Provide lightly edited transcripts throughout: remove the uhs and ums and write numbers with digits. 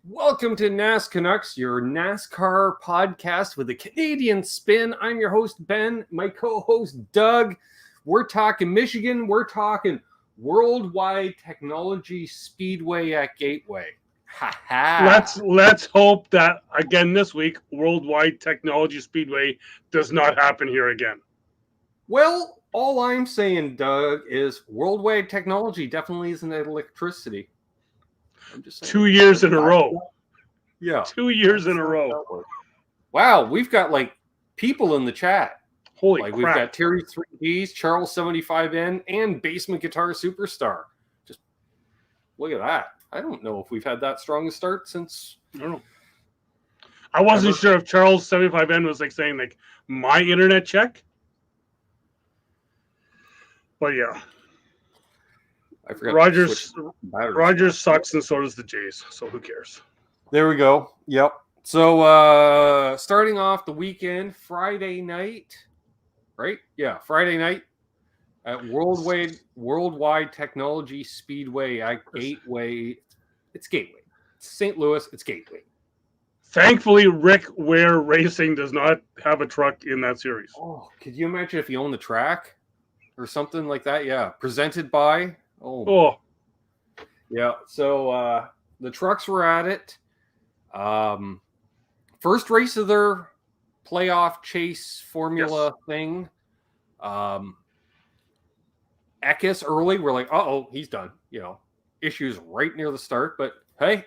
Welcome to NasCanucks, your NASCAR podcast with a Canadian spin. I'm your host, Ben, my co-host, Doug. We're talking Michigan. We're talking Worldwide Technology Speedway at Gateway. Ha ha. Let's hope that again this week, Worldwide Technology Speedway does not happen here again. Well, all I'm saying, Doug, is Worldwide Technology definitely isn't electricity. I'm just saying. 2 years in a row. Yeah. 2 years in a row. Wow, we've got people in the chat. Holy crap. We've got Terry 3Ds, Charles 75N, and Basement Guitar Superstar. Just look at that. I don't know if we've had that strong a start since. I don't know. I wasn't sure if Charles 75N was saying my internet check. But yeah. I forgot. Rogers sucks, and so does the Jays. So who cares? There we go. Yep. So starting off the weekend, Friday night, right? Yeah, Friday night at Worldwide Technology Speedway at Gateway. It's Gateway. It's St. Louis. It's Gateway. Thankfully, Rick Ware Racing does not have a truck in that series. Oh, could you imagine if he owned the track or something like that? Yeah. Presented by. Oh. Yeah. So the trucks were at it. First race of their playoff chase formula thing. Eckes early, we're like, uh-oh, he's done. Issues right near the start, but hey,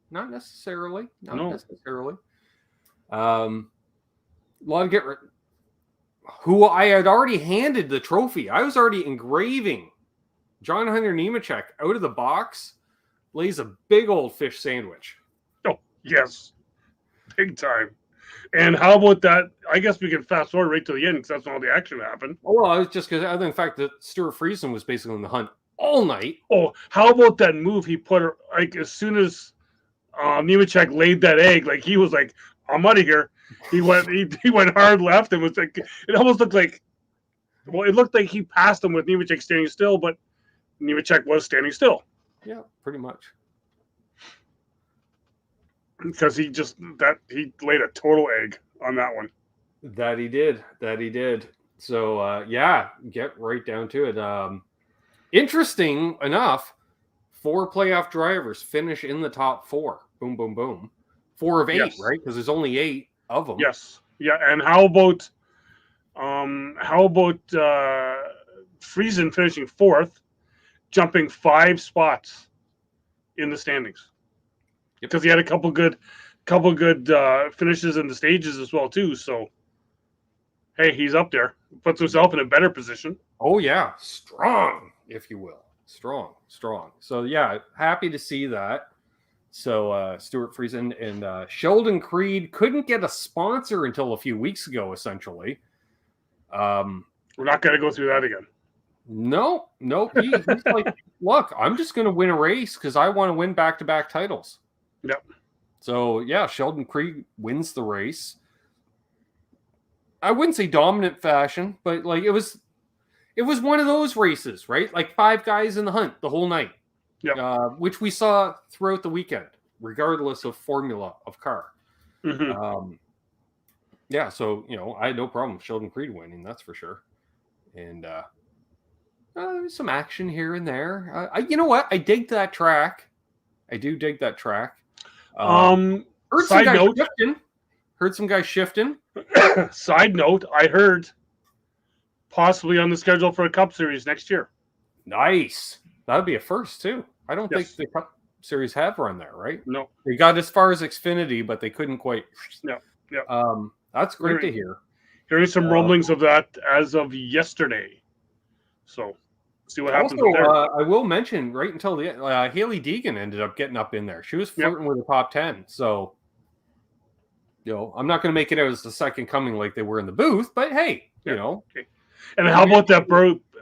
not necessarily. Not necessarily. A lot of who I had already handed the trophy. I was already engraving John Hunter Nemechek out of the box, lays a big old fish sandwich. Oh, yes. Big time. And how about that? I guess we can fast forward right to the end because that's when all the action happened. Oh, well, it's just because other than the fact that Stuart Friesen was basically in the hunt all night. Oh, how about that move he put her, as soon as Nemechek laid that egg, he was like, I'm out of here. He went hard left and was it almost looked like, it looked like he passed him with Nemechek standing still, but Nemechek was standing still. Yeah, pretty much. Because he laid a total egg on that one. That he did. So, get right down to it. Interesting enough, 4 playoff drivers finish in the top 4. Boom, boom, boom. 4 of 8, yes. Right? Because there's only 8 of them. Yes. Yeah, and how about Friesen finishing 4th, jumping 5 spots in the standings? Because he had a couple good finishes in the stages as well too. So, hey, he's up there. Puts himself in a better position. Oh yeah, strong, if you will, strong. So yeah, happy to see that. So Stuart Friesen and Sheldon Creed couldn't get a sponsor until a few weeks ago, essentially. We're not going to go through that again. No, he's like, look, I'm just going to win a race because I want to win back-to-back titles. Yep. So yeah, Sheldon Creed wins the race. I wouldn't say dominant fashion, but it was one of those races, right? 5 guys in the hunt the whole night. Yeah. Which we saw throughout the weekend, regardless of formula of car. Mm-hmm. Yeah, so I had no problem with Sheldon Creed winning, that's for sure. And there's some action here and there. You know what? I dig that track. I do dig that track. Heard some guys shifting. Side note, I heard possibly on the schedule for a Cup Series next year. Nice. That would be a first, too. I don't think the Cup Series have run there, right? No. They got as far as Xfinity, but they couldn't quite. No. That's great to hear. Hearing some rumblings of that as of yesterday. So, see what happens there. I will mention right until the Haley Deegan ended up getting up in there. She was flirting with the top 10. So, I'm not going to make it out as the second coming like they were in the booth, but hey, Okay. And how about that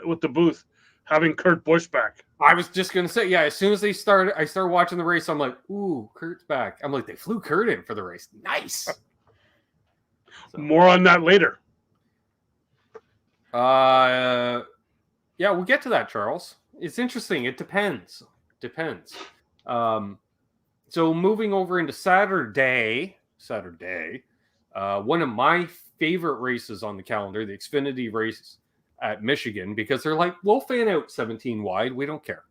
with the booth having Kurt Busch back? I was just going to say, as soon as I started watching the race, I'm like, ooh, Kurt's back. I'm like, they flew Kurt in for the race. Nice. So. More on that later. Yeah, we'll get to that, Charles. It's interesting. It depends. So moving over into Saturday, one of my favorite races on the calendar, the Xfinity race at Michigan, because they're like, we'll fan out 17 wide. We don't care,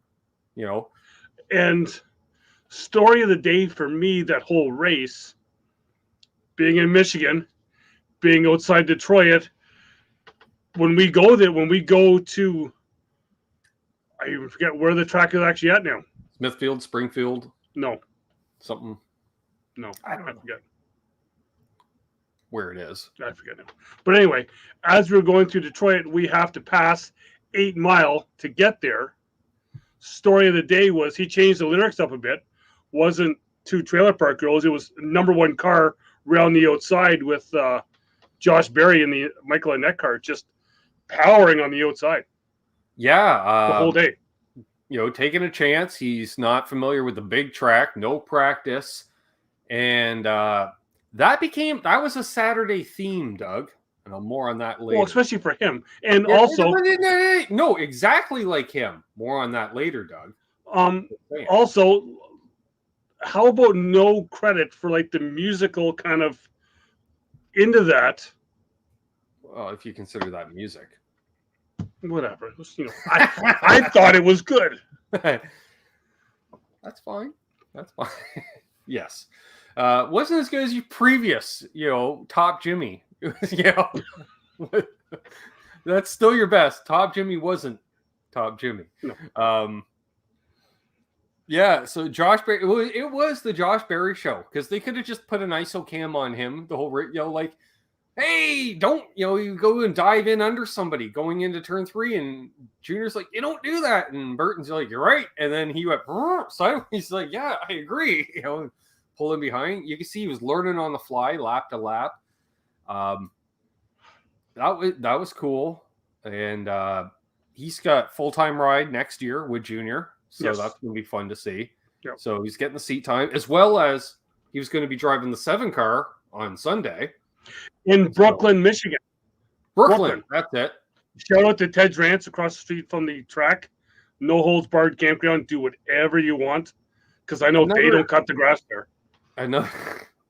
you know. And story of the day for me, that whole race, being in Michigan, being outside Detroit, when we go to, I even forget where the track is actually at now. Smithfield, Springfield. No. Something. No. I don't know. Forget where it is. I forget now. But anyway, as we're going through Detroit, we have to pass 8 Mile to get there. Story of the day was he changed the lyrics up a bit. Wasn't 2 trailer park girls. It was number 1 car around the outside with Josh Berry in the Michael Annette car just powering on the outside. Yeah. The whole day. You know, taking a chance. He's not familiar with the big track, no practice. And that was a Saturday theme, Doug. And more on that later. Well, especially for him. And also... No, exactly like him. More on that later, Doug. Also, how about no credit for like the musical kind of into that? Well, if you consider that music. Whatever. It was, I thought it was good. That's fine. Yes. Wasn't as good as your previous, Top Jimmy. That's still your best. Top Jimmy wasn't Top Jimmy. No. Yeah, so Josh Berry, it was the Josh Berry show, because they could have just put an ISO cam on him the whole, like, hey, don't, you go and dive in under somebody going into turn 3, and Junior's like, you don't do that, and Burton's like, you're right, and then he went sideways. He's like, yeah, I agree, pulling behind. You can see he was learning on the fly, lap to lap. That was cool, and he's got full-time ride next year with Junior, so yes. That's going to be fun to see. Yep. So he's getting the seat time, as well as he was going to be driving the 7 car on Sunday. In Brooklyn, Michigan. Brooklyn, that's it. Shout out to Ted's Ranch across the street from the track. No holds barred campground. Do whatever you want, because I know they don't cut the grass there.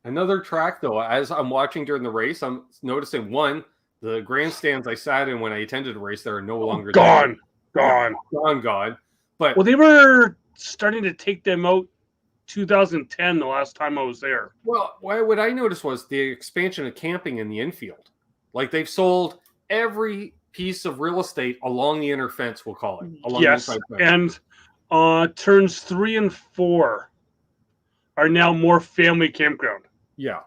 Another track, though, as I'm watching during the race, I'm noticing, one, the grandstands I sat in when I attended a race there are no longer gone. There. Gone. But well, they were starting to take them out 2010, the last time I was there. Well, what I noticed was the expansion of camping in the infield. Like, they've sold every piece of real estate along the inner fence, we'll call it. Yes, and turns 3 and 4 are now more family campground. Yeah.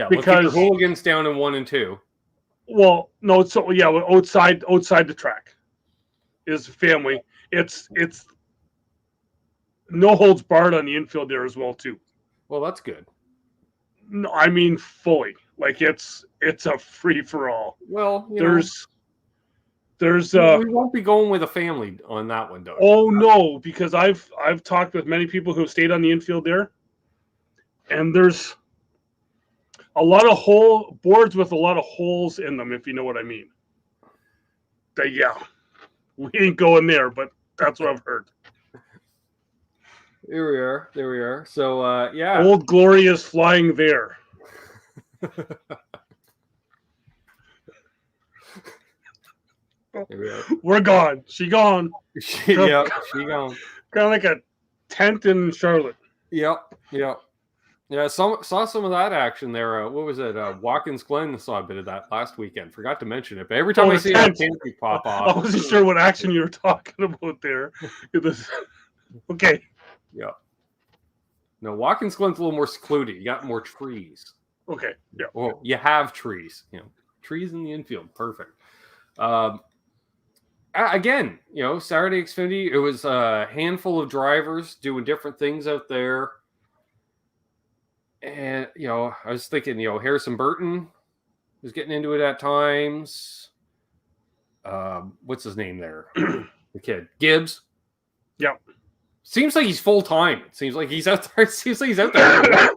Because hooligans down in 1 and 2. Well, no, so yeah, outside the track is family. It's no holds barred on the infield there as well too. Well, that's good. No, I mean fully. Like it's a free for all. Well, there's we won't be going with a family on that one, though. Oh no, because I've talked with many people who stayed on the infield there, and there's a lot of boards with a lot of holes in them, if you know what I mean. We ain't going there, but that's what I've heard. There we are. So, yeah. Old Glory is flying there. We're gone. She gone. She gone. Kind of like a tent in Charlotte. Yep. Yeah, saw some of that action there. What was it? Watkins Glen saw a bit of that last weekend. Forgot to mention it, but every time I see that tent pop off. I wasn't sure what action you were talking about there. Okay. Yeah. No, Watkins Glen's a little more secluded. You got more trees. Okay. Yeah. Well, you have trees. Trees in the infield. Perfect. Again, Saturday Xfinity, it was a handful of drivers doing different things out there. And, I was thinking, Harrison Burton was getting into it at times. What's his name there? The kid. Gibbs. Yep. Seems like he's full time. It seems like he's out there.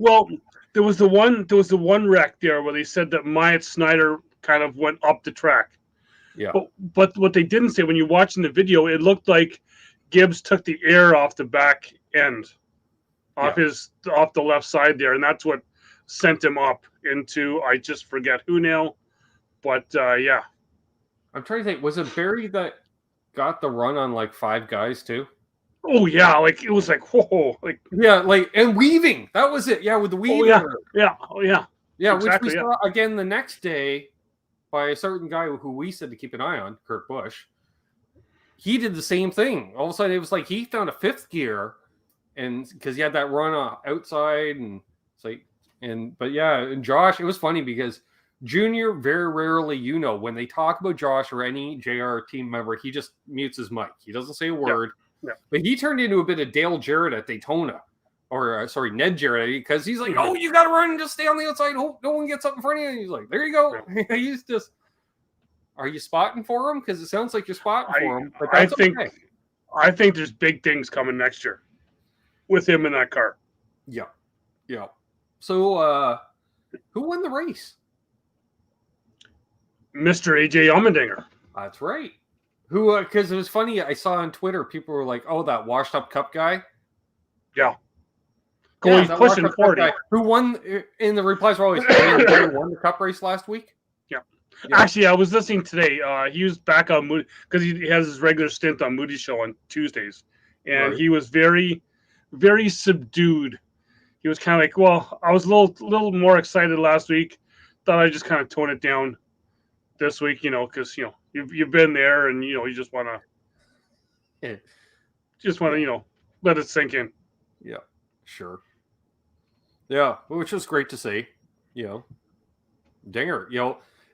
Well, there was the one wreck there where they said that Myatt Snyder kind of went up the track. Yeah. But what they didn't say when you're watching the video, it looked like Gibbs took the air off the back end off the left side there, and that's what sent him up into I just forget who now, but yeah. I'm trying to think. Was it Barry that got the run on like 5 guys too? Oh yeah, like it was like whoa, like yeah, like and weaving. That was it. Yeah, with the weaving. Oh yeah, yeah. exactly, Which we saw again the next day by a certain guy who we said to keep an eye on, Kurt Busch. He did the same thing. All of a sudden, it was like he found a 5th gear, and because he had that run outside, and it's like, but yeah, and Josh, it was funny because Junior very rarely, when they talk about Josh or any JR team member, he just mutes his mic. He doesn't say a word. Yeah. But he turned into a bit of Dale Jarrett at Daytona, or sorry, Ned Jarrett, because he's like, "Oh, you got to run and just stay on the outside. Hope no one gets up in front of you." And he's like, "There you go." Yeah. He's just, are you spotting for him? Because it sounds like you're spotting for him. But that's I think there's big things coming next year with him in that car. Yeah. So, who won the race? Mr. AJ Allmendinger. That's right. Who? Because it was funny. I saw on Twitter people were like, "Oh, that washed-up Cup guy." Yeah. He's pushing 40. Who won? In the replies were always, "Who won the Cup race last week?" Yeah. Actually, I was listening today. He was back on Moody because he has his regular stint on Moody's show on Tuesdays, and he was very, very subdued. He was kind of like, "Well, I was a little more excited last week. Thought I'd just kind of tone it down this week, because you've been there, and you just want to, let it sink in." Yeah, sure. Yeah, which was great to see. Dinger.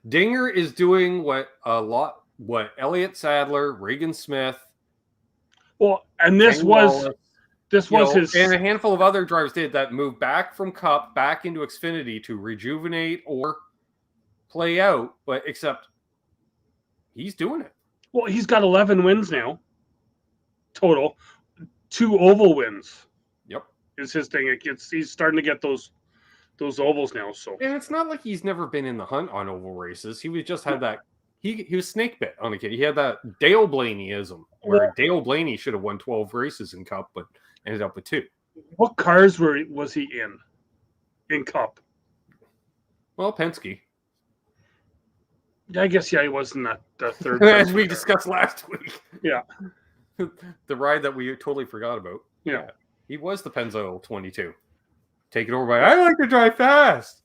Dinger is doing what Elliott Sadler, Regan Smith. Well, and this was his, and a handful of other drivers did that move back from Cup back into Xfinity to rejuvenate or play out, but except he's doing it. Well, he's got 11 wins now total, 2 oval wins. Yep, is his thing. He's starting to get those ovals now. So, and it's not like he's never been in the hunt on oval races. He was just had that. He was snake bit on a kid. He had that Dale Blaneyism, where Dale Blaney should have won 12 races in Cup, but ended up with 2. What cars was he in Cup? Well, Penske. I guess he was in that third. As we discussed last week. Yeah. The ride that we totally forgot about. Yeah. He was the Penzo 22. Taken over by, I like to drive fast.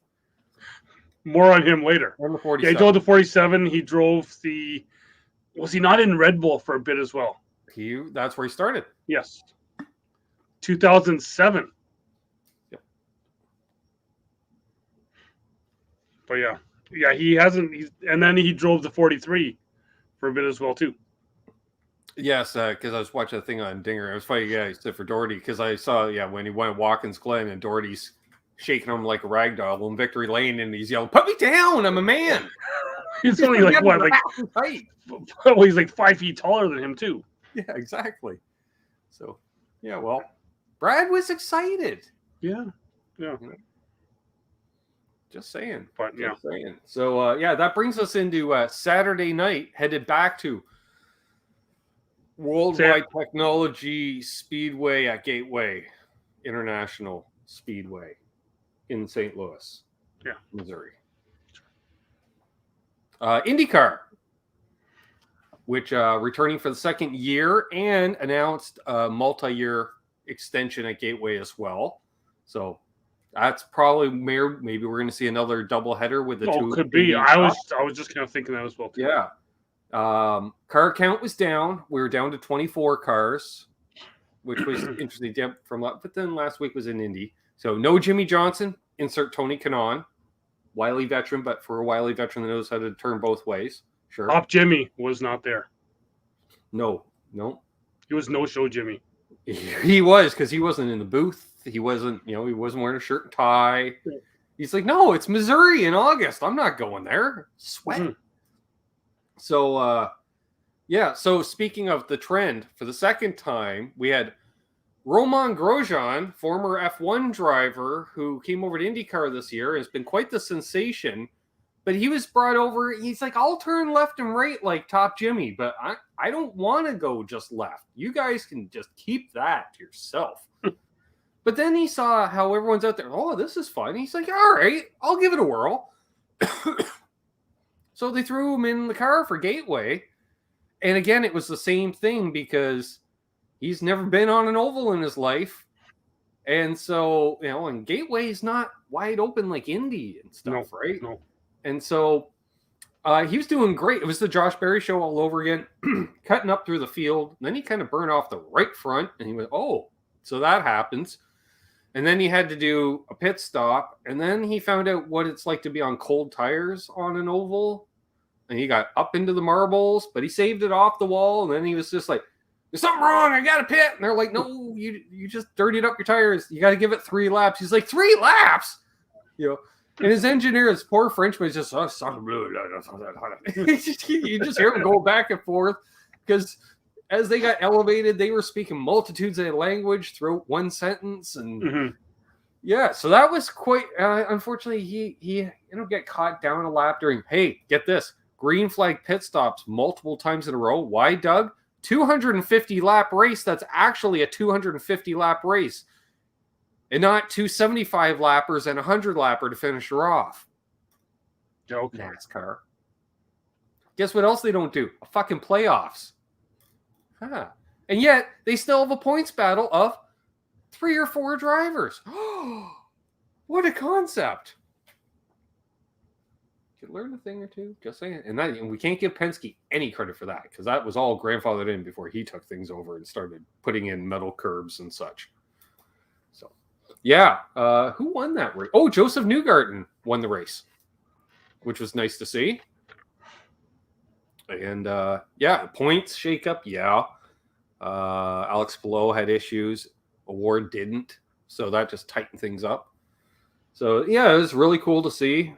More on him later. On the 47. Yeah, he drove the 47. He drove was he not in Red Bull for a bit as well? That's where he started. Yes. 2007. Yep. But yeah, he hasn't. And then he drove the 43 for a bit as well too. Yes, because I was watching a thing on Dinger. It was funny, except for Doherty, because I saw, when he went Watkins Glen and Doherty's shaking him like a rag doll in Victory Lane, and he's yelling, "Put me down! I'm a man." He's only like what, like height? Well, he's like 5 feet taller than him too. Yeah, exactly. So, well, Brad was excited. Yeah. Just saying. But just saying. So, that brings us into Saturday night, headed back to Worldwide Technology Speedway at Gateway International Speedway in St. Louis, Missouri. IndyCar, which returning for the second year and announced a multi-year extension at Gateway as well. So that's probably maybe we're going to see another doubleheader with the two. Could be. I was just kind of thinking that as well too. Yeah. Car count was down. We were down to 24 cars, which was interesting from that. But then last week was in Indy. So no Jimmy Johnson, insert Tony Kanaan, wily veteran, but for a wily veteran that knows how to turn both ways. Sure. Top Jimmy was not there. No. He was no-show Jimmy. He was, because he wasn't in the booth. He wasn't, he wasn't wearing a shirt and tie. He's like, no, it's Missouri in August. I'm not going there. Sweat. Mm-hmm. So, so speaking of the trend, for the second time, we had Romain Grosjean, former F1 driver who came over to IndyCar this year, has been quite the sensation, but he was brought over. He's like, I'll turn left and right like Top Jimmy, but I don't want to go just left. You guys can just keep that to yourself. But then he saw how everyone's out there. Oh, this is fun. He's like, all right, I'll give it a whirl. So they threw him in the car for Gateway. And again, it was the same thing because he's never been on an oval in his life. And so, and Gateway's not wide open like Indy and stuff, right? No. And so he was doing great. It was the Josh Berry show all over again, cutting up through the field. And then he kind of burned off the right front. And he went, oh, so that happens. And then he had to do a pit stop. And then he found out what it's like to be on cold tires on an oval. And he got up into the marbles, but he saved it off the wall. And then he was just like, there's something wrong. I got a pit. And they're like, no, you just dirtied up your tires. You got to give it 3 laps. He's like, 3 laps? And his engineer, his poor Frenchman, is just, you just hear him go back and forth because as they got elevated, they were speaking multitudes of language throughout one sentence. And yeah, so that was quite, unfortunately, he get caught down a lap during, hey, get this, green flag pit stops multiple times in a row. Why, Doug? 250 lap race. That's actually a 250 lap race and not 275 lappers and 100 lapper to finish her off. Okay. NASCAR. Guess what else they don't do? Fucking playoffs. Huh. And yet they still have a points battle of 3 or 4 drivers. What a concept. Could learn a thing or two, just saying. And we can't give Penske any credit for that because that was all grandfathered in before he took things over and started putting in metal curbs and such. So, yeah. Who won that race? Oh, Joseph Newgarden won the race, which was nice to see. And, points shakeup, yeah. Alex Palou had issues. Award didn't. So that just tightened things up. So, yeah, it was really cool to see.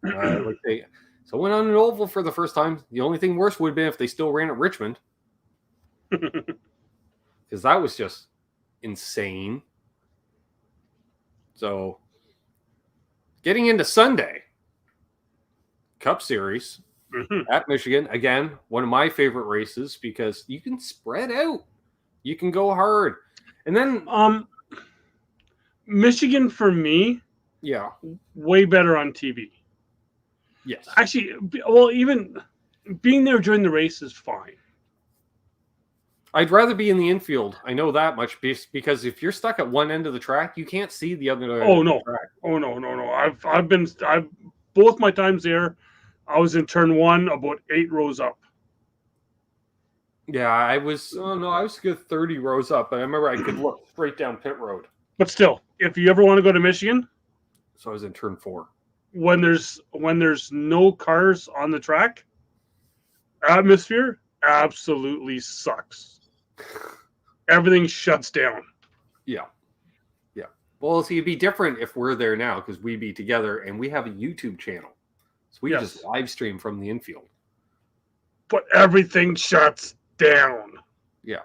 So went on an oval for the first time. The only thing worse would have been if they still ran at Richmond. Because that was just insane. So, getting into Sunday, Cup Series at Michigan. Again, one of my favorite races because you can spread out. You can go hard. And then Michigan for me, yeah, way better on TV. Yes. Actually, well, even being there during the race is fine. I'd rather be in the infield. I know that much because if you're stuck at one end of the track, you can't see the other end of the track. Oh no. I've both my times there, I was in turn 1 about 8 rows up. Yeah, I was a good 30 rows up, but I remember I could look straight down pit road. But still, if you ever want to go to Michigan, so I was in turn 4. When there's no cars on the track, atmosphere absolutely sucks. Everything shuts down. Yeah. Well, see, it'd be different if we're there now because we'd be together and we have a YouTube channel, so we just live stream from the infield. But everything shuts down. Yeah,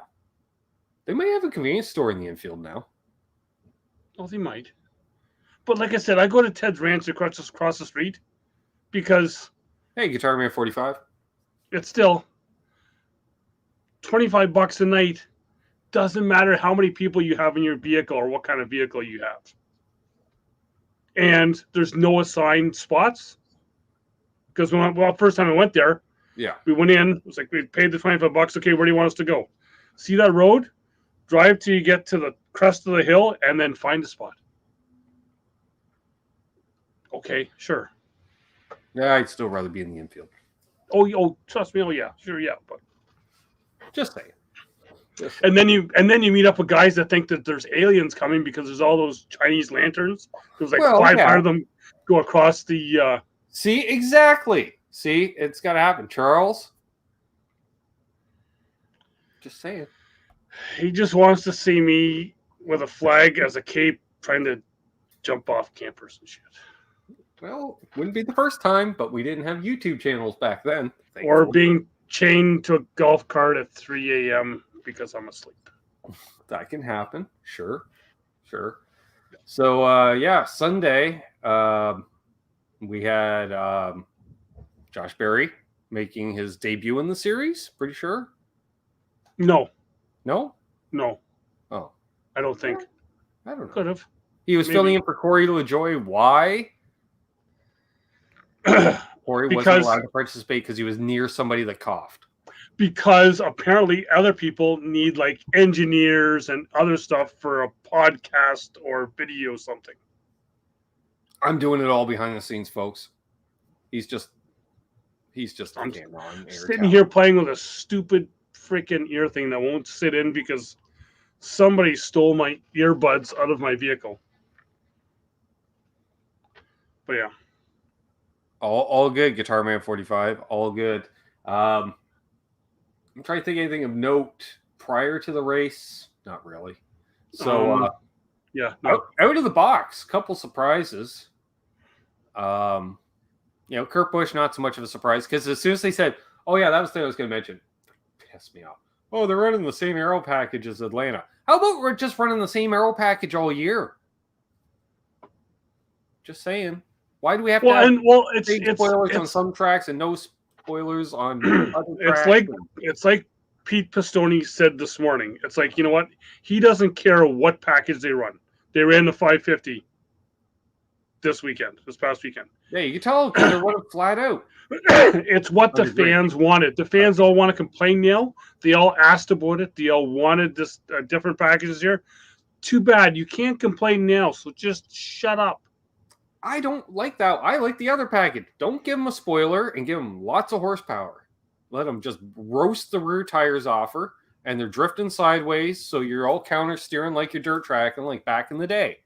they might have a convenience store in the infield now. Oh, they might. But like I said, I go to Ted's Ranch across the street because... Hey, Guitar Man 45. It's still $25 a night. Doesn't matter how many people you have in your vehicle or what kind of vehicle you have. And there's no assigned spots. Because first time I went there, we went in. It was like we paid the $25. Okay, where do you want us to go? See that road? Drive till you get to the crest of the hill and then find a spot. Okay, sure. Yeah, I'd still rather be in the infield. Oh, trust me. Oh, yeah, sure, yeah. But just saying. And then you meet up with guys that think that there's aliens coming because there's all those Chinese lanterns. There's like 500 of them go across the. See, exactly. See, it's got to happen, Charles. Just saying. He just wants to see me with a flag as a cape, trying to jump off campers and shit. Well, wouldn't be the first time, but we didn't have YouTube channels back then. Or being chained to a golf cart at 3 a.m. because I'm asleep. That can happen. Sure. So, Sunday, we had Josh Berry making his debut in the series, pretty sure. No. No? No. Oh. I don't think. I don't know. Could have. He was filling in for Corey LaJoy. Why? Corey wasn't allowed to participate because he was near somebody that coughed. Because apparently other people need like engineers and other stuff for a podcast or video something. I'm doing it all behind the scenes, folks. He's just I'm camera on sitting here playing with a stupid freaking ear thing that won't sit in because somebody stole my earbuds out of my vehicle. But yeah. All good, Guitar Man 45. All good. I'm trying to think of anything of note prior to the race. Not really. So yeah, no. out of the box, couple surprises. Kurt Busch, not so much of a surprise because as soon as they said, "Oh yeah, that was the thing I was going to mention," pissed me off. Oh, they're running the same aero package as Atlanta. How about we're just running the same aero package all year? Just saying. Why do we have to have spoilers on some tracks and no spoilers on other tracks? It's like Pete Pistone said this morning. It's like, you know what? He doesn't care what package they run. They ran the 550 this past weekend. Yeah, you can tell because they're running flat out. It's what the fans wanted. The fans all want to complain now. They all asked about it. They all wanted this different packages here. Too bad. You can't complain now, so just shut up. I don't like that. I like the other package. Don't give them a spoiler and give them lots of horsepower. Let them just roast the rear tires off her, and they're drifting sideways, so you're all counter steering like your dirt track and like back in the day.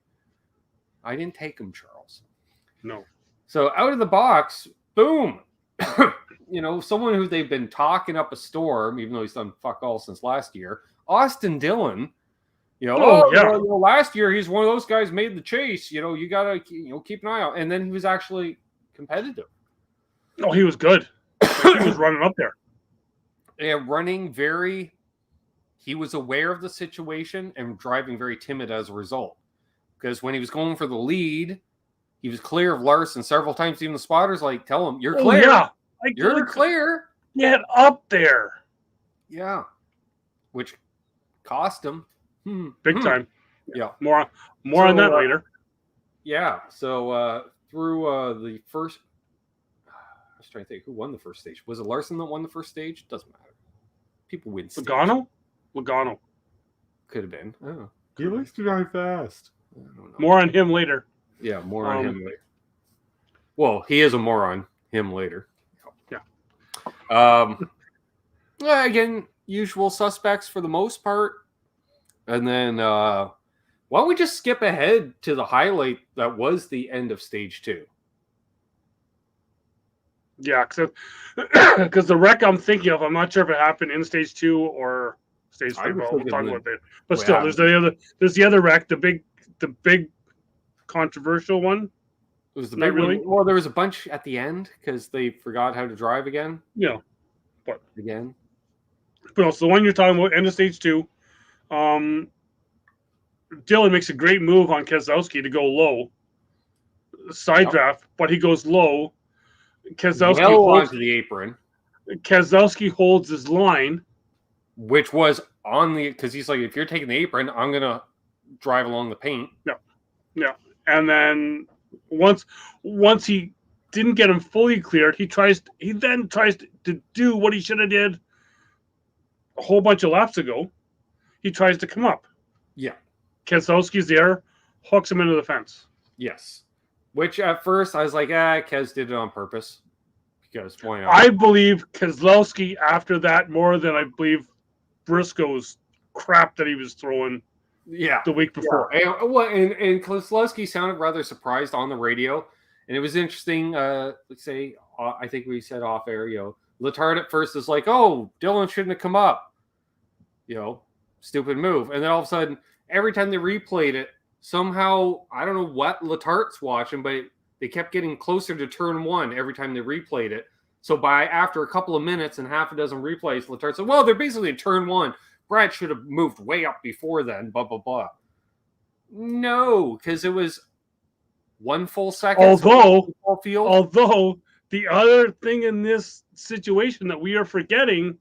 I didn't take them, Charles. No. So out of the box, boom. Someone who they've been talking up a storm, even though he's done fuck all since last year, Austin Dillon. Last year he's one of those guys made the chase. You gotta keep an eye out. And then he was actually competitive. Oh, he was good. He was running up there. Yeah, he was aware of the situation and driving very timid as a result. Because when he was going for the lead, he was clear of Larson several times. Even the spotters tell him, "You're clear. Yeah. You're clear. Get up there." Yeah, which cost him big time. Yeah, more on that later. Yeah. So through the first, I was trying to think who won the first stage. Was it Larson that won the first stage? Doesn't matter. People win. Logano could have been. Oh, he likes to drive fast. I don't know. More on him later. Yeah, more on him later. Well, he is a more on him later. Yeah. Again, usual suspects for the most part. And then why don't we just skip ahead to the highlight that was the end of stage 2? Yeah, because the wreck I'm thinking of, I'm not sure if it happened in stage 2 or stage 3. We'll talk about that. But still, there's the other wreck, the big controversial one. It was the big one. Well, there was a bunch at the end because they forgot how to drive again. Yeah, but again. But also the one you're talking about, end of stage 2. Dillon makes a great move on Keselowski to go low, side draft, but he goes low. Keselowski holds onto the apron. Keselowski holds his line, which was on the because he's like, if you're taking the apron, I'm gonna drive along the paint. Yeah, and then once he didn't get him fully cleared, he then tries to do what he should have did a whole bunch of laps ago. He tries to come up. Yeah. Keselowski's there, hooks him into the fence. Yes. Which at first I was like, Kes did it on purpose. Because why not? I believe Keselowski after that more than I believe Briscoe's crap that he was throwing the week before. Yeah. And Keselowski sounded rather surprised on the radio. And it was interesting, let's say, I think we said off air, Letard at first is like, oh, Dillon shouldn't have come up. Stupid move. And then all of a sudden, every time they replayed it, somehow, I don't know what Letard's watching, but they kept getting closer to turn 1 every time they replayed it. So after a couple of minutes and half a dozen replays, Letard said, well, they're basically in turn 1. Brad should have moved way up before then, blah, blah, blah. No, because it was 1 full second. Although the other thing in this situation that we are forgetting,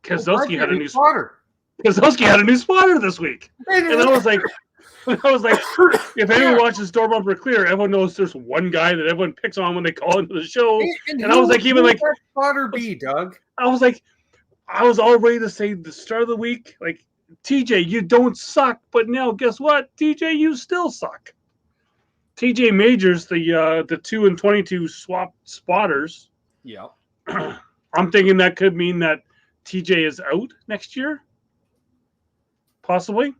Keselowski had a new spotter. Keselowski had a new spotter this week, and I was like, if anyone watches Door Bumper Clear, everyone knows there's one guy that everyone picks on when they call into the show. And I was like, even like, spotter be Doug. I was like, I was all ready to say the start of the week, like, TJ, you don't suck, but now guess what? TJ, you still suck. TJ Majors, the 2 and 22 swap spotters. Yeah. I'm thinking that could mean that TJ is out next year. Possibly.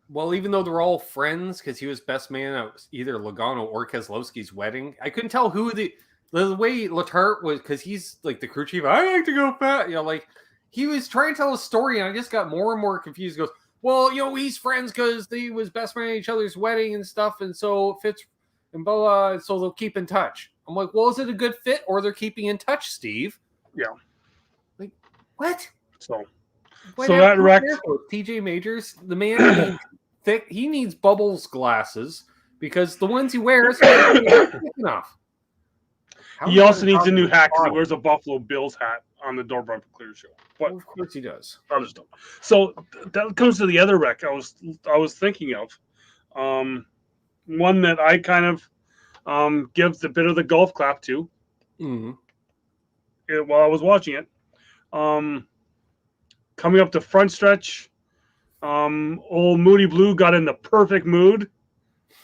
Well, even though they're all friends, because he was best man at either Logano or Keselowski's wedding, I couldn't tell who the way Letarte was, because he's like the crew chief. I like to go fast, like he was trying to tell a story, and I just got more and more confused. He goes, well, he's friends because he was best man at each other's wedding and stuff, and so it fits, and blah, so they'll keep in touch. I'm like, well, is it a good fit, or they're keeping in touch, Steve? Yeah. Like, what? So that wreck. TJ Majors, the man needs thick. He needs bubbles glasses because the ones he wears are not thick enough. He also needs a new hat because he wears a Buffalo Bills hat on the Door Bumper Clear show. But of course he does. Others don't. So that comes to the other wreck I was thinking of. One that I kind of give a bit of the golf clap to. Mm-hmm. While I was watching it. Coming up the front stretch, old Moody Blue got in the perfect mood,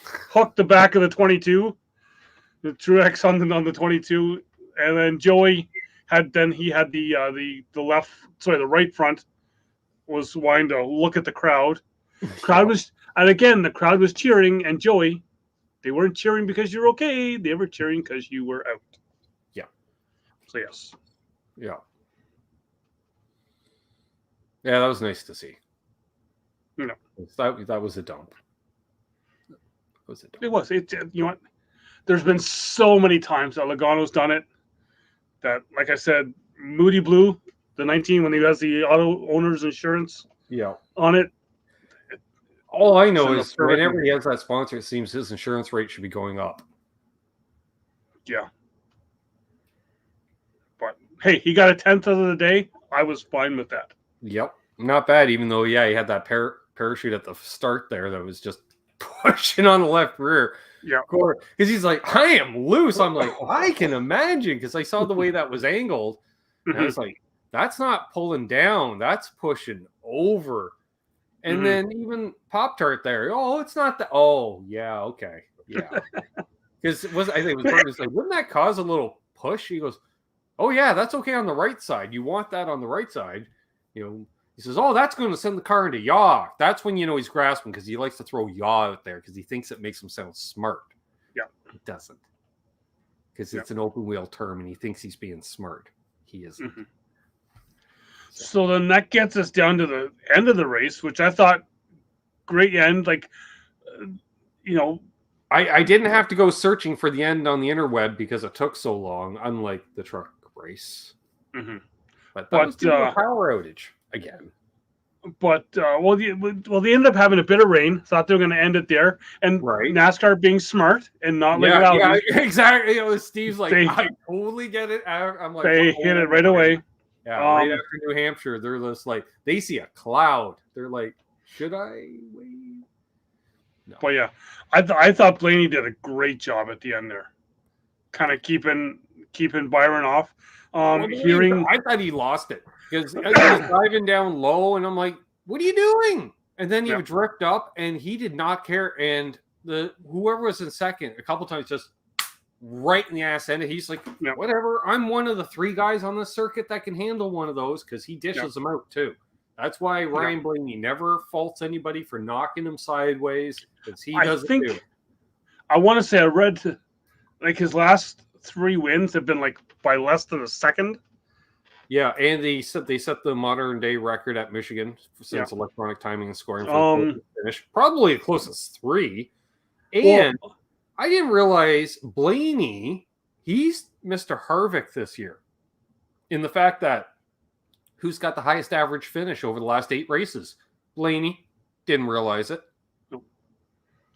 hooked the back of the 22, the Truex on the 22, and then Joey had the right front was wanting to look at the crowd. The crowd was cheering, and Joey, they weren't cheering because you're okay, they were cheering because you were out. Yeah. So yes. Yeah. Yeah, that was nice to see. No. That was a dump. It was. You know what? There's been so many times that Logano's done it that, like I said, Moody Blue, the 19, when he has the auto owner's insurance on it. All I know is whenever he has that sponsor, it seems his insurance rate should be going up. Yeah. But, hey, he got a 10th of the day. I was fine with that. Yep. Not bad, even though, he had that parachute at the start there that was just pushing on the left rear. Yeah. Because he's like, I am loose. I'm like, I can imagine, because I saw the way that was angled. And I was like, that's not pulling down. That's pushing over. And then even Pop-Tart there. Oh, it's not that. Oh, yeah, okay. Yeah. Because I think it was Burton's like, wouldn't that cause a little push? He goes, oh, yeah, that's okay on the right side. You want that on the right side. He says, oh, that's going to send the car into yaw. That's when he's grasping, because he likes to throw yaw out there because he thinks it makes him sound smart. Yeah. It doesn't. Because it's an open wheel term and he thinks he's being smart. He isn't. Mm-hmm. So then that gets us down to the end of the race, which I thought great end. Like, I didn't have to go searching for the end on the interweb because it took so long, unlike the truck race. Mm-hmm. But that was due to a power outage again. But they ended up having a bit of rain. Thought they were going to end it there, and NASCAR being smart and not exactly. Steve's like, I totally get it. I'm like, they hit it right away. Yeah, right after New Hampshire, they're just like, they see a cloud. They're like, should I wait? No. But yeah, I thought Blaney did a great job at the end there, kind of keeping Byron off. I thought he lost it because he was driving down low, and I'm like, "What are you doing?" And then he would drift up, and he did not care. And whoever was in second, a couple times, just right in the ass end. He's like, "Whatever. I'm one of the 3 guys on the circuit that can handle one of those," because he dishes them out too. That's why Ryan Blaney never faults anybody for knocking him sideways, because he doesn't do it. I want to say I read like his last 3 wins have been like by less than a second. Yeah, and they set the modern day record at Michigan since electronic timing and scoring for the finish. Probably the closest 3. And I didn't realize Blaney, he's Mr. Harvick this year. In the fact that who's got the highest average finish over the last 8 races? Blaney. Didn't realize it.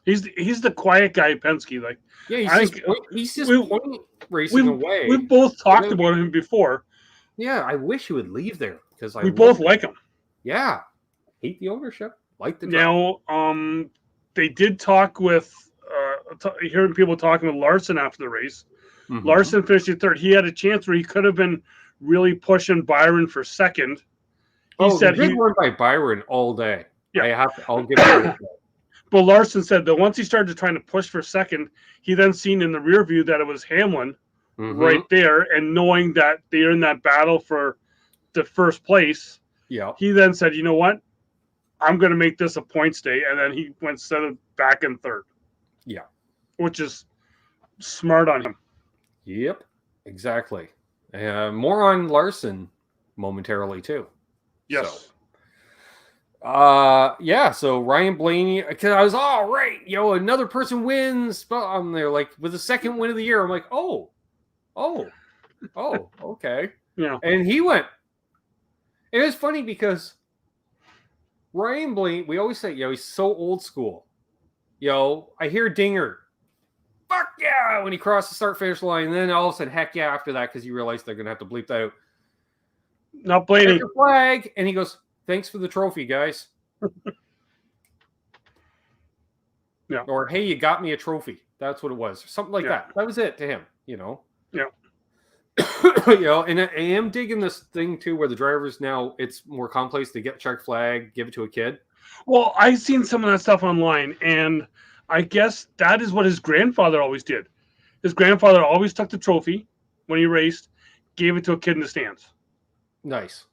He's the quiet guy at Penske. Like, he's just racing away. We both talked about him before. Yeah, I wish he would leave there because we both like him. Yeah, hate the ownership, like the now. They did talk with hearing people talking with Larson after the race. Mm-hmm. Larson finished in third. He had a chance where he could have been really pushing Byron for second. He said he run by Byron all day. Yeah. I'll give it. But Larson said that once he started trying to push for second, he then seen in the rear view that it was Hamlin right there, and knowing that they're in that battle for the first place, he then said, "You know what? I'm going to make this a points day," and then he went set it back in third. Yeah, which is smart on him. Yep, exactly. More on Larson momentarily too. Yes. So Ryan Blaney, because I was all right, another person wins, but I'm there like with the second win of the year. I'm like, oh, okay. Yeah. And he went. It was funny because Ryan Blaney, we always say, he's so old school. I hear Dinger, fuck yeah, when he crossed the start finish line, and then all of a sudden, heck yeah, after that, because you realize they're gonna have to bleep that out. Not Blaney. Flag, and he goes, "Thanks for the trophy, guys." Yeah. Or, "Hey, you got me a trophy." That's what it was. Something like that. That was it to him, Yeah. And I am digging this thing too, where the drivers now, it's more commonplace to get check flag, give it to a kid. Well, I've seen some of that stuff online, and I guess that is what his grandfather always did. His grandfather always took the trophy when he raced, gave it to a kid in the stands. Nice.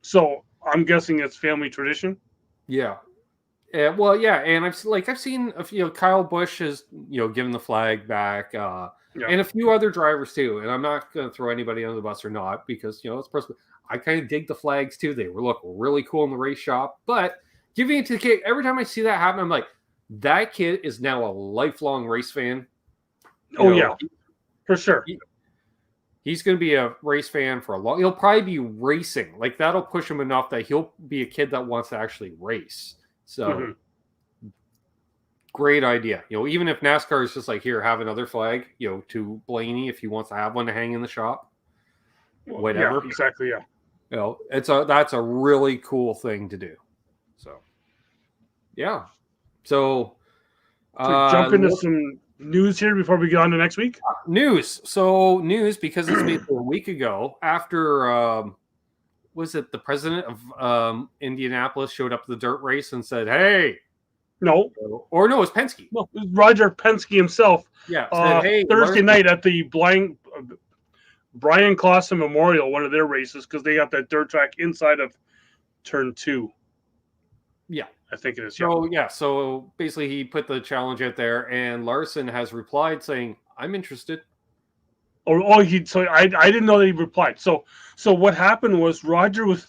So I'm guessing it's family tradition. Yeah. And I've seen a few. Kyle Busch has given the flag back, and a few other drivers too. And I'm not going to throw anybody under the bus or not, because it's personal. I kind of dig the flags too. They look really cool in the race shop, but giving it to the kid, every time I see that happen, I'm like, that kid is now a lifelong race fan. Yeah, for sure. He's going to be a race fan for a long. He'll probably be racing. Like, that'll push him enough that he'll be a kid that wants to actually race. So, great idea. Even if NASCAR is just like, here, have another flag, to Blaney if he wants to have one to hang in the shop. Whatever. Yeah, exactly. Yeah. That's a really cool thing to do. So, yeah. So jump into some news here before we get on to next week. News because it's basically a week ago after was it the president of Indianapolis showed up to the dirt race and said, "Hey." No, it was Penske. No, it was Roger Penske himself. Yeah, said, "Hey, Thursday night at the Brian Clausen Memorial, one of their races, because they got that dirt track inside of turn 2. Yeah, I think it is. So basically, he put the challenge out there, and Larson has replied saying, "I'm interested." So I didn't know that he replied. So what happened was Roger went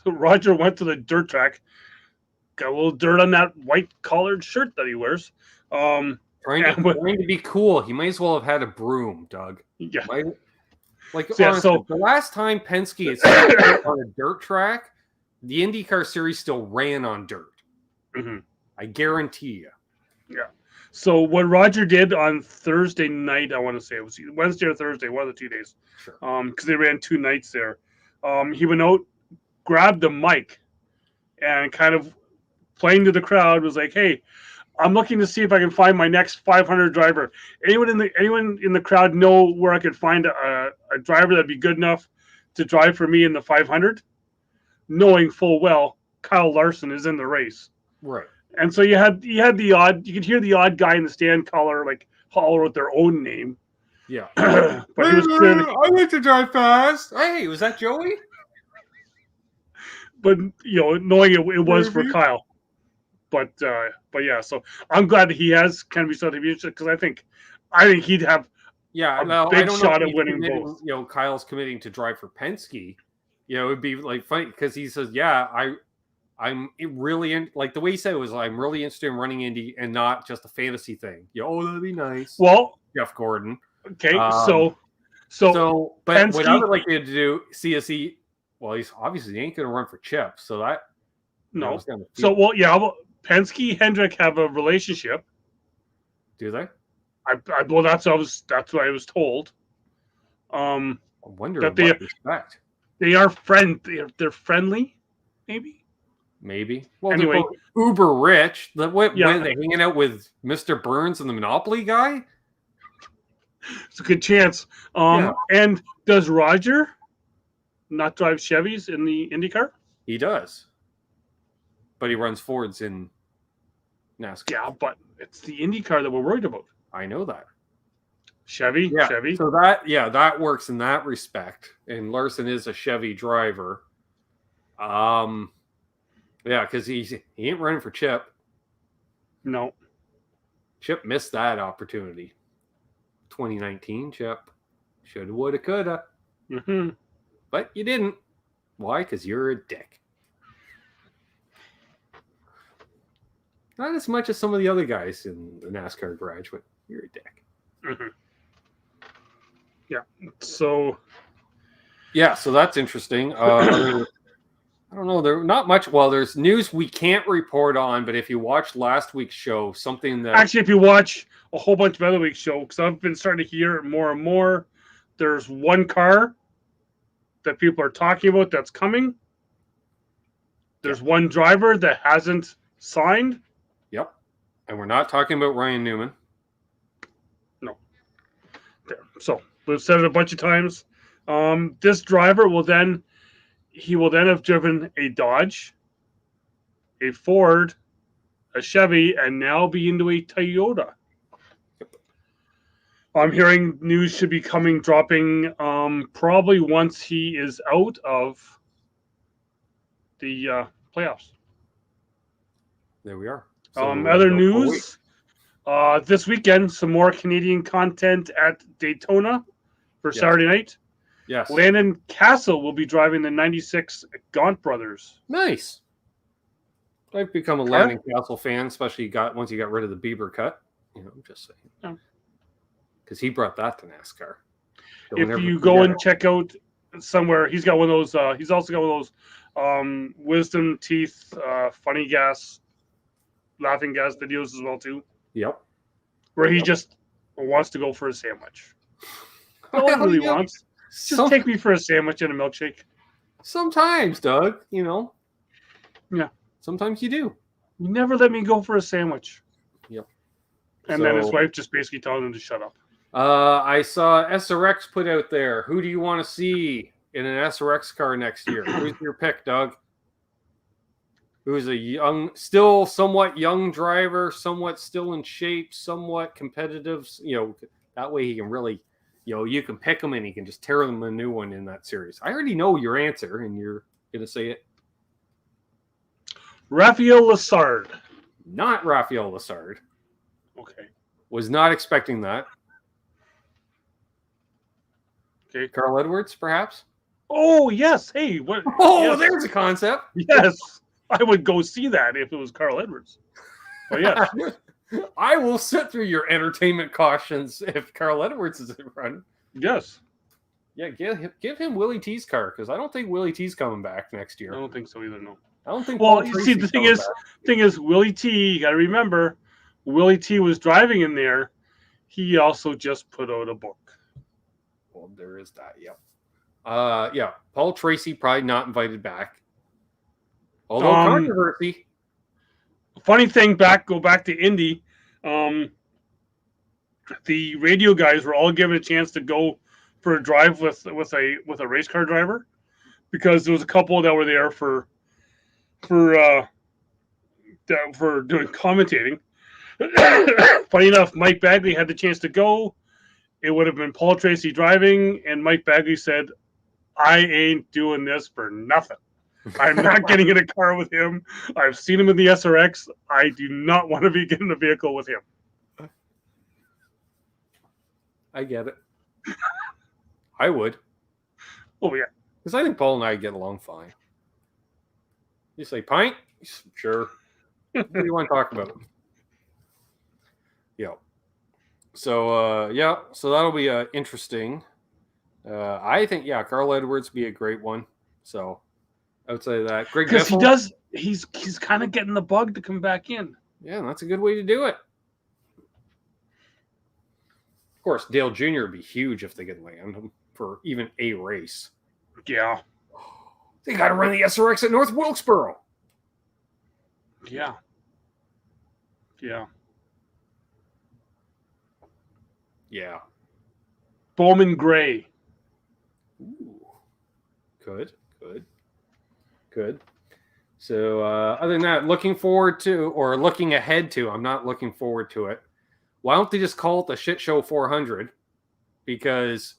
to the dirt track, got a little dirt on that white collared shirt that he wears. Trying to be cool. He might as well have had a broom, Doug. Yeah. The last time Penske is on a dirt track, the IndyCar series still ran on dirt. Mm-hmm. I guarantee you. Yeah. So what Roger did on Thursday night, I want to say it was Wednesday or Thursday, one of the 2 days. Sure. Because they ran 2 nights there. He went out, grabbed the mic, and kind of playing to the crowd was like, "Hey, I'm looking to see if I can find my next 500 driver. Anyone in the crowd know where I could find a driver that'd be good enough to drive for me in the 500?" Knowing full well Kyle Larson is in the race. Right. And so you could hear the odd guy in the stand holler with their own name. Yeah. But he was clearly, I like to drive fast. Hey, was that Joey? But knowing it was for Kyle. But yeah, so I'm glad that he has kind of started to be interested, because I think he'd have a big shot at winning both. Kyle's committing to drive for Penske. It'd be like funny because he says, "Yeah, I'm really in," like the way he said it was, "I'm really interested in running Indy and not just a fantasy thing." That'd be nice. Well, Jeff Gordon. Okay, but Penske, what I would like you to do, CSE. Well, he ain't going to run for Chip, so that no. Penske Hendrick have a relationship. Do they? That's what I was told. I wonder that what respect. They are they're friendly, maybe. Maybe. Well, Anyway. they're both uber rich. What, Yeah. When are they hanging out with Mr. Burns and the Monopoly guy? It's a good chance. Yeah. And does Roger not drive Chevys in the IndyCar? He does. But he runs Fords in NASCAR. Yeah, but it's the IndyCar that we're worried about. I know that. Chevy. So that works in that respect. And Larson is a Chevy driver. Because he ain't running for Chip. No. Chip missed that opportunity. 2019, Chip. Shoulda, woulda, coulda. Mm-hmm. But you didn't. Why? Because you're a dick. Not as much as some of the other guys in the NASCAR garage, but you're a dick. Mm-hmm. Yeah. So that's interesting. I don't know. There's not much. Well, there's news we can't report on, but if you watched last week's show, something that actually, if you watch a whole bunch of other week's show, because I've been starting to hear more and more, there's one car that people are talking about that's coming. There's one driver that hasn't signed. Yep. And we're not talking about Ryan Newman. No. There. So we've said it a bunch of times. This driver will then have driven a Dodge, a Ford, a Chevy, and now be into a Toyota. Yep. I'm hearing news should be dropping probably once he is out of the playoffs. There we are. Other news, this weekend, some more Canadian content at Daytona for Saturday night. Yes. Landon Castle will be driving the 96 Gaunt Brothers. Nice. I've become a Landon Castle fan, especially once he got rid of the Bieber cut. I'm just saying. Because he brought that to NASCAR. If you go and check out somewhere, he's got one of those. He's also got one of those wisdom teeth, funny gas, laughing gas videos as well too. Yep. Where he just wants to go for a sandwich. All he really wants. Just take me for a sandwich and a milkshake. Sometimes, Doug, Yeah. Sometimes you do. You never let me go for a sandwich. Yep. And then his wife just basically telling him to shut up. I saw SRX put out there. Who do you want to see in an SRX car next year? Who's your pick, Doug? Who's a still somewhat young driver, somewhat still in shape, somewhat competitive. That way he can really... you can pick them and you can just tear them a new one in that series. I already know your answer, and you're going to say it. Raphael Lessard. Not Raphael Lessard. Okay. Was not expecting that. Okay. Carl Edwards, perhaps? Oh, yes. Hey, what? Oh, yes. There's a concept. Yes. I would go see that if it was Carl Edwards. But yes. I will sit through your entertainment cautions if Carl Edwards is in front. Yes. Yeah, give him Willie T's car, because I don't think Willie T's coming back next year. I don't think so either, no. I don't think. Well, you see, the thing is, Willie T, you got to remember, Willie T was driving in there. He also just put out a book. Well, there is that, yeah. Paul Tracy probably not invited back. Although controversy. Funny thing, go back to Indy. The radio guys were all given a chance to go for a drive with a race car driver, because there was a couple that were there for doing commentating. Funny enough, Mike Bagley had the chance to go. It would have been Paul Tracy driving, and Mike Bagley said, "I ain't doing this for nothing. I'm not getting in a car with him. I've seen him in the SRX. I do not want to be getting a vehicle with him." I get it. I would. Oh, yeah. Because I think Paul and I get along fine. You say pint? Sure. What do you want to talk about? Yeah. So, so that'll be interesting. I think, Carl Edwards be a great one. So, outside of that, Greg because Biffle, he's kind of getting the bug to come back in. Yeah, that's a good way to do it. Of course, Dale Jr. would be huge if they could land him for even a race. Yeah. They got to run the SRX at North Wilkesboro. Yeah. Yeah. Yeah. Bowman Gray. Ooh. Good. So other than that, looking ahead to, I'm not looking forward to it. Why don't they just call it the Shit Show 400? Because,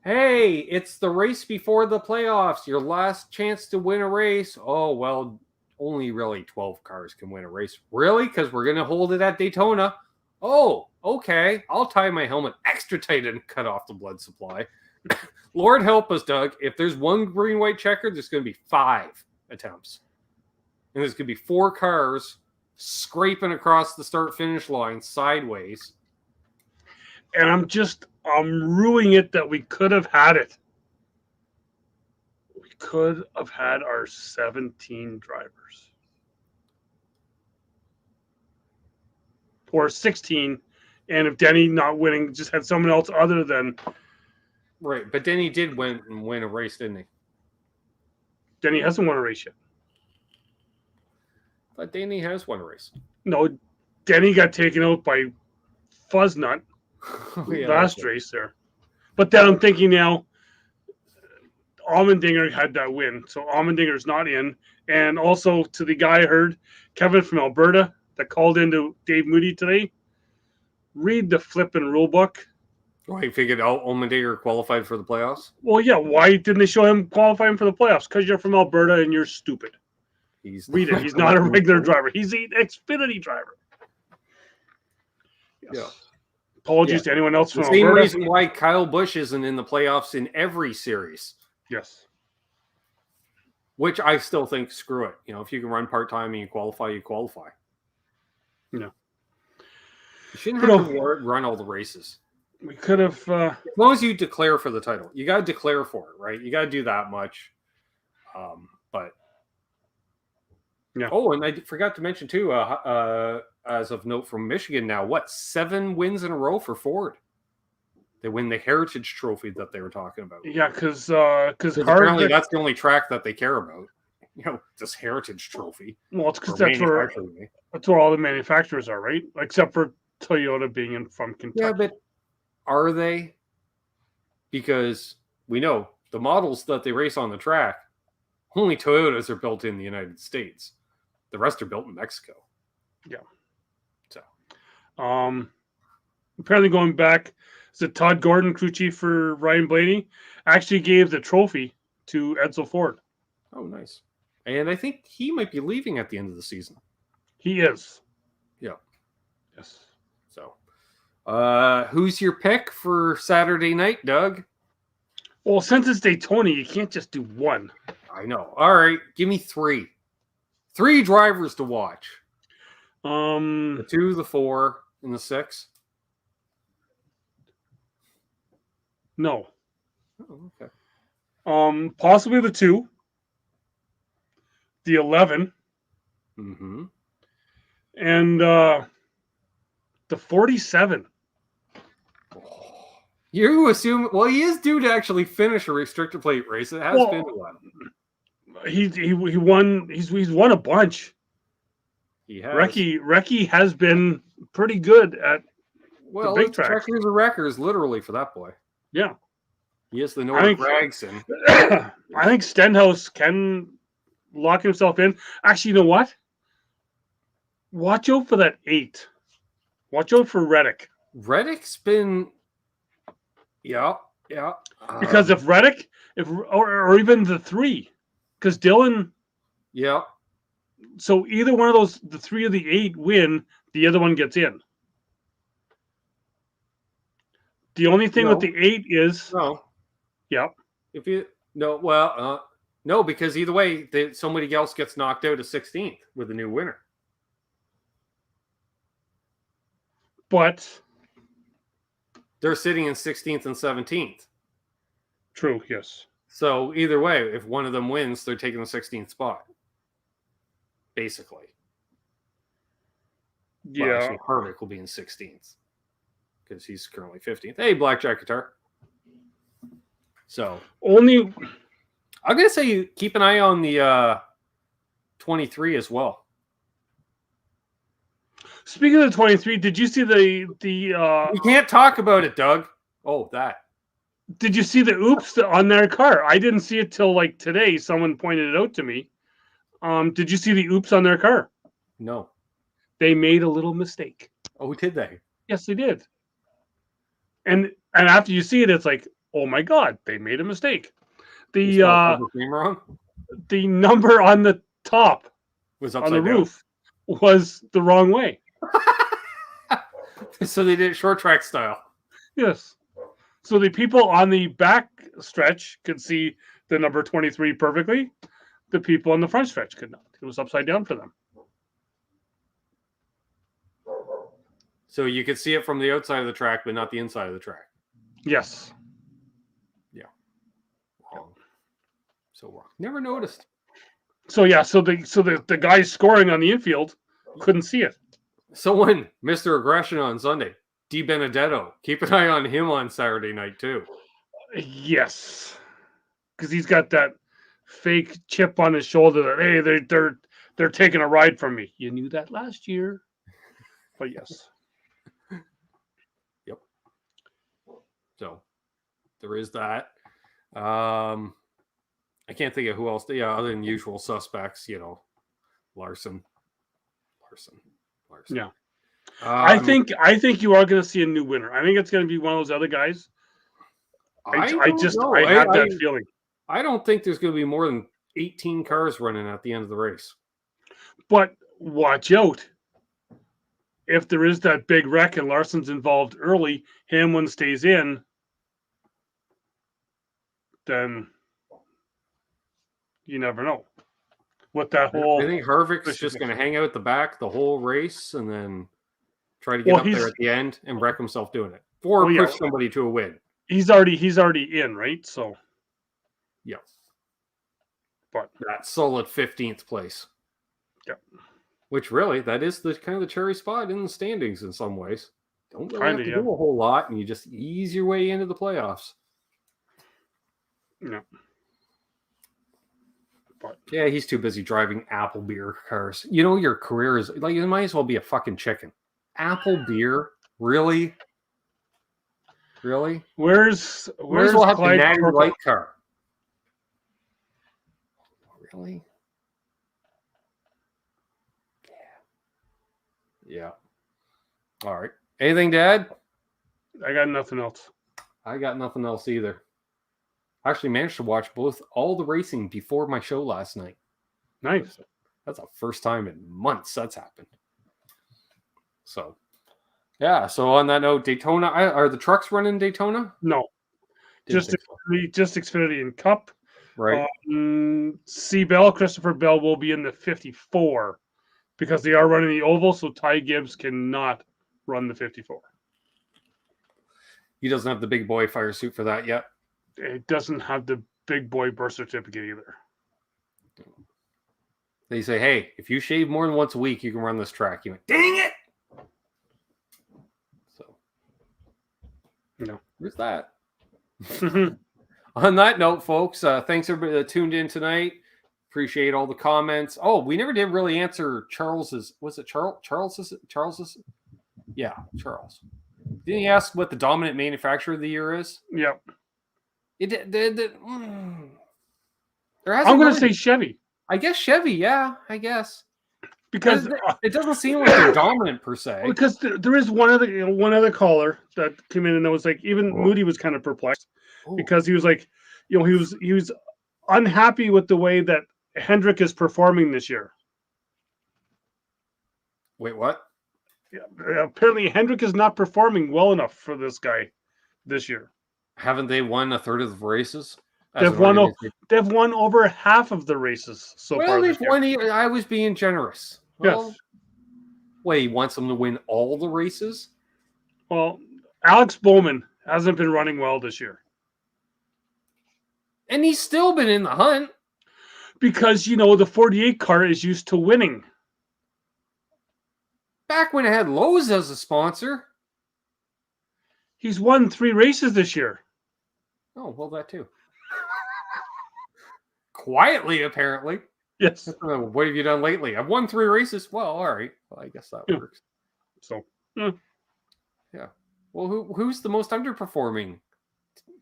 hey, it's the race before the playoffs. Your last chance to win a race. Oh, well, only really 12 cars can win a race. Really? Because we're going to hold it at Daytona. Oh, okay. I'll tie my helmet extra tight and cut off the blood supply. Lord help us, Doug. If there's one green-white checker, there's going to be 5 attempts. And there's going to be 4 cars scraping across the start-finish line sideways. And I'm ruining it that we could have had it. We could have had our 17 drivers. Or 16. And if Denny not winning, just had someone else other than... Right, but Denny did win a race, didn't he? Denny hasn't won a race yet. But Denny has won a race. No, Denny got taken out by Fuzznut Yeah, last race there. But then I'm thinking now, Allmendinger had that win, so Allmendinger's not in. And also to the guy I heard, Kevin from Alberta, that called into Dave Moody today, read the flipping rule book. Oh, he figured out Allmendinger qualified for the playoffs? Well, yeah, why didn't they show him qualifying for the playoffs? Because you're from Alberta and you're stupid. Read it. He's not a regular driver. He's an Xfinity driver. Yes. Yeah. Apologies to anyone else from the same Alberta. reason why Kyle Busch isn't in the playoffs in every series. Yes. Which I still think, screw it. You know, if you can run part-time and you qualify, you qualify. No. You shouldn't have to run all the races. We could have... As long as you declare for the title. You got to declare for it, right? You got to do that much. But... Yeah. Oh, and I forgot to mention, too, as of note from Michigan now, 7 wins in a row for Ford? They win the Heritage Trophy that they were talking about. Yeah, because apparently that's the only track that they care about. You know, this Heritage Trophy. Well, it's because that's where all the manufacturers are, right? Except for Toyota being from Kentucky. Yeah, but are they? Because we know the models that they race on the track, only Toyotas are built in the United States. The rest are built in Mexico. Yeah. So, apparently going back, so Todd Gordon, crew chief for Ryan Blaney, actually gave the trophy to Edsel Ford. Oh, nice. And I think he might be leaving at the end of the season. He is. Yeah. Yes. So, who's your pick for Saturday night, Doug? Well, since it's Daytona, you can't just do one. I know. All right, give me 3. 3 drivers to watch. The 2, the 4, and the 6. No. Oh, okay. Possibly the 2, the 11, and the 47. You assume? Well, he is due to actually finish a restrictor plate race. It has been one. He won. He's won a bunch. He has. Recce has been pretty good at the big tracks. Checkers and wreckers, literally, for that boy. Yeah. He is the Nordic Gregson. I think Stenhouse can lock himself in. Actually, you know what? Watch out for that 8. Watch out for Reddick. Reddick's been... Yeah. Because if Reddick, or even the 3, because Dillon... Yeah. So either one of those, the 3 of the 8 win, the other one gets in. The only thing with the 8 is... No. Yeah. If you... No, well... no, because either way, somebody else gets knocked out at 16th with a new winner. But... they're sitting in 16th and 17th. True, yes. So either way, if one of them wins, they're taking the 16th spot. Basically. Yeah. Well, actually, Harvick will be in 16th. Because he's currently 15th. Hey, Blackjack Guitar. So. Only... I'm going to say keep an eye on the 23 as well. Speaking of the 23, did you see the We can't talk about it, Doug. Oh, that. Did you see the oops on their car? I didn't see it till like today. Someone pointed it out to me. Did you see the oops on their car? No. They made a little mistake. Oh, did they? Yes, they did. And after you see it, it's like, oh my god, they made a mistake. They spelled the name wrong? The number on the top Was on the upside down? roof was the wrong way. So they did it short track style. Yes. So the people on the back stretch could see the number 23 perfectly. The people on the front stretch could not. It was upside down for them. So you could see it from the outside of the track, but not the inside of the track. Yes. Yeah. Wrong. So wrong. Never noticed. So yeah, so the guy scoring on the infield couldn't see it. Someone, Mr. Aggression on Sunday, Di Benedetto. Keep an eye on him on Saturday night too. Yes, because he's got that fake chip on his shoulder that hey, they're taking a ride from me. You knew that last year, but yes. Yep. So there is that. I can't think of who else. Yeah, other than usual suspects, Larson. Yeah. I think you are going to see a new winner. I think it's going to be one of those other guys. I have that feeling. I don't think there's going to be more than 18 cars running at the end of the race. But watch out. If there is that big wreck and Larson's involved early, Hamlin stays in, then you never know. What that whole... I think Harvick's just going to hang out at the back the whole race and then try to get up there at the end and wreck himself doing it. Or push somebody to a win. He's already in, right? So, yeah. But that solid 15th place. Yeah. Which really, that is the kind of the cherry spot in the standings in some ways. Don't really have to do a whole lot, and you just ease your way into the playoffs. Yeah. But yeah, he's too busy driving Apple beer cars. Your career is like, you might as well be a fucking chicken. Apple beer? Really? Really? Where's we'll have the Natty Light car? Really? Yeah. All right. Anything to add? I got nothing else. I got nothing else either. I actually managed to watch all the racing before my show last night. Nice. That's the first time in months that's happened. So, yeah. So on that note, Daytona, are the trucks running Daytona? No. Just Xfinity and Cup. Right. Christopher Bell will be in the 54 because they are running the oval, so Ty Gibbs cannot run the 54. He doesn't have the big boy fire suit for that yet. It doesn't have the big boy birth certificate either. They say, hey, if you shave more than once a week, you can run this track. You went, dang it! So, there's that. On that note, folks, thanks everybody that tuned in tonight. Appreciate all the comments. Oh, we never did really answer Charles's. Was it Charles's? Yeah, Charles. Didn't he ask what the dominant manufacturer of the year is? Yep. I'm going to say Chevy. I guess Chevy, yeah, I guess. Because it doesn't seem like they're dominant per se. Because there is one other caller that came in and was like, even Moody was kind of perplexed because he was like, he was unhappy with the way that Hendrick is performing this year. Wait, what? Yeah, apparently Hendrick is not performing well enough for this guy this year. Haven't they won a third of the races? They've won over half of the races so far. Well, they've won. I was being generous. Well, yes. Wait, he wants them to win all the races? Well, Alex Bowman hasn't been running well this year. And he's still been in the hunt. Because, the 48 car is used to winning. Back when it had Lowe's as a sponsor. He's won 3 races this year. Oh, well, that too. Quietly, apparently. Yes. What have you done lately? I've won 3 races. Well, all right. Well, I guess that works. So, yeah. Well, who's the most underperforming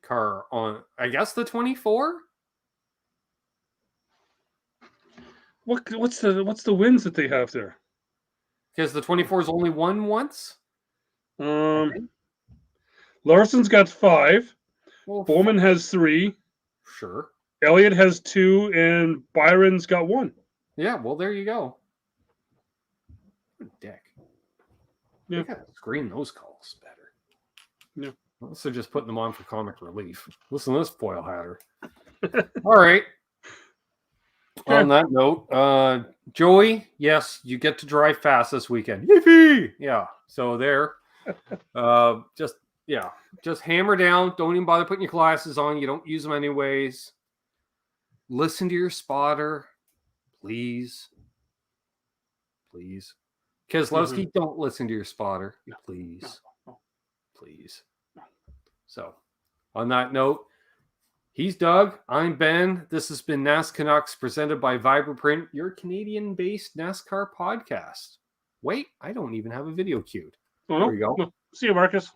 car on? I guess the 24. what's the wins that they have there? Because the 24's only won once. Larson's got 5. Well, Bowman has 3. Sure. Elliott has 2, and Byron's got 1. Yeah. Well, there you go. What a dick. Yeah. They gotta screen those calls better. Yeah. Unless they're just putting them on for comic relief. Listen to this foil hatter. All right. Okay. On that note, Joey, yes, you get to drive fast this weekend. Yippee! Yeah. So there. Just hammer down. Don't even bother putting your glasses on. You don't use them anyways. Listen to your spotter, please. Please. Keselowski, don't listen to your spotter. Please. No. Please. No. So, on that note, he's Doug. I'm Ben. This has been NasCanucks presented by Vibraprint, your Canadian-based NASCAR podcast. Wait, I don't even have a video queued. Oh, no. There you go. No. See you, Marcus.